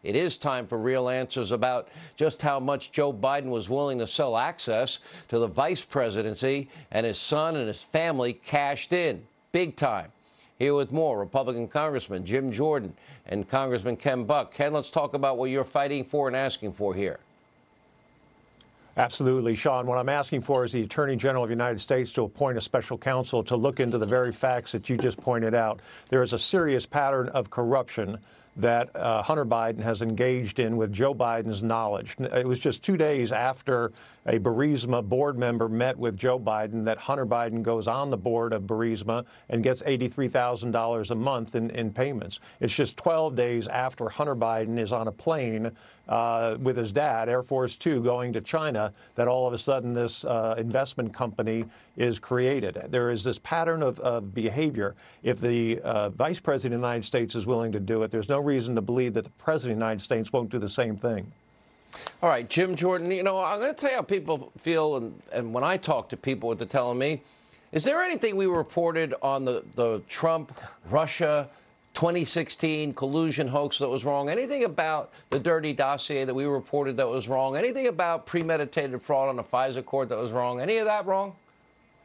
It is time for real answers about just how much Joe Biden was willing to sell access to the vice presidency, and his son and his family cashed in big time. Here with more, Republican Congressman Jim Jordan and Congressman Ken Buck. Ken, let's talk about what you're fighting for and asking for here. Absolutely, Sean. What I'm asking for is the Attorney General of the United States to appoint a special counsel to look into the very facts that you just pointed out. There is a serious pattern of corruption that Hunter Biden has engaged in with Joe Biden's knowledge. It was just 2 days after a Burisma board member met with Joe Biden that Hunter Biden goes on the board of Burisma and gets $83,000 a month in payments. It's just 12 days after Hunter Biden is on a plane with his dad, Air Force Two, going to China, that all of a sudden this investment company is created. There is this pattern of behavior. If the Vice President of the United States is willing to do it, there's no reason to believe that the President of the United States won't do the same thing. All right, Jim Jordan, you know, I'm going to tell you how people feel, and when I talk to people, what they're telling me, is there anything we reported on the Trump-Russia 2016 collusion hoax that was wrong? Anything about the dirty dossier that we reported that was wrong? Anything about premeditated fraud on the FISA court that was wrong? Any of that wrong?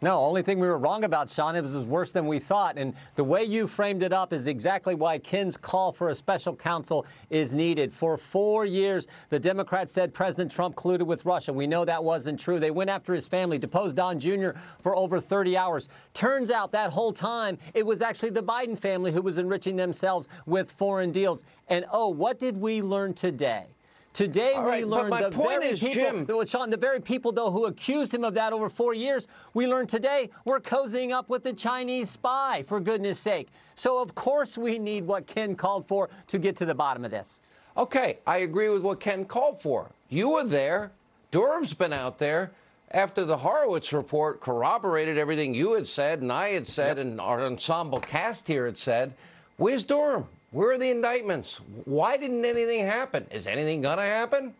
No, only thing we were wrong about, Sean, it was worse than we thought. And the way you framed it up is exactly why Ken's call for a special counsel is needed. For 4 years, the Democrats said President Trump colluded with Russia. We know that wasn't true. They went after his family, deposed Don Jr. for over 30 hours. Turns out that whole time, it was actually the Biden family who was enriching themselves with foreign deals. And, oh, what did we learn today? Today we learned the very people, Sean, the very people, though, who accused him of that over 4 years, we learned today we're cozying up with the Chinese spy, for goodness sake. So, of course, we need what Ken called for to get to the bottom of this. Okay, I agree with what Ken called for. You were there. Durham's been out there. After the Horowitz report corroborated everything you had said and I had said and our ensemble cast here had said, where's Durham? Where are the indictments? Why didn't anything happen? Is anything going to happen?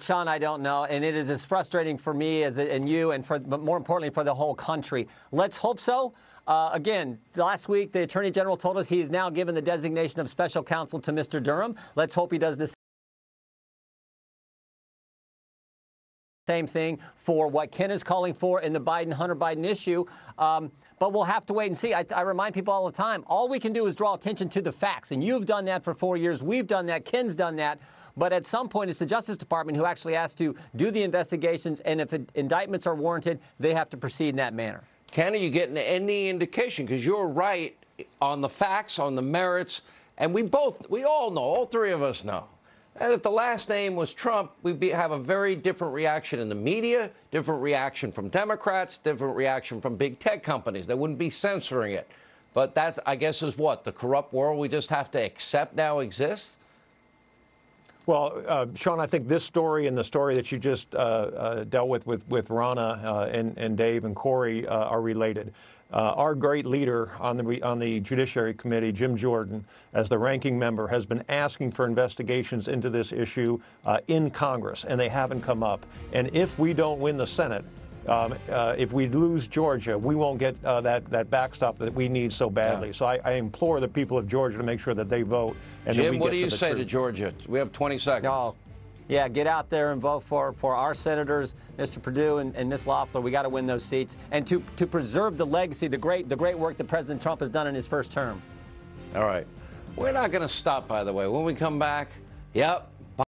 Sean, I don't know, and it is as frustrating for me and you, but more importantly for the whole country. Let's hope so. Again, last week the Attorney General told us he has now given the designation of special counsel to Mr. Durham. Let's hope he does this same thing for what Ken is calling for in the Hunter Biden issue. But we'll have to wait and see. I remind people all the time, all we can do is draw attention to the facts. And you've done that for 4 years. We've done that. Ken's done that. But at some point, it's the Justice Department who actually has to do the investigations. And if indictments are warranted, they have to proceed in that manner. Ken, are you getting any indication? Because you're right on the facts, on the merits. And we all know, all three of us know, and if the last name was Trump, we'd have a very different reaction in the media, different reaction from Democrats, different reaction from big tech companies. They wouldn't be censoring it. But that's, I guess, is what? The corrupt world we just have to accept now exists? Well, Sean, I think this story and the story that you just dealt with Rana and Dave and Corey are related. Our great leader on the Judiciary Committee, Jim Jordan, as the ranking member, has been asking for investigations into this issue in Congress, and they haven't come up. And if we don't win the Senate, if we lose Georgia, we won't get that backstop that we need so badly. So I implore the people of Georgia to make sure that they vote. And Jim, what do you say to Georgia? We have 20 seconds. No. Yeah, get out there and vote for our senators, Mr. Perdue and Ms. Loeffler. We got to win those seats, and to preserve the legacy, the great work that President Trump has done in his first term. All right. We're not going to stop, by the way. When we come back, yep,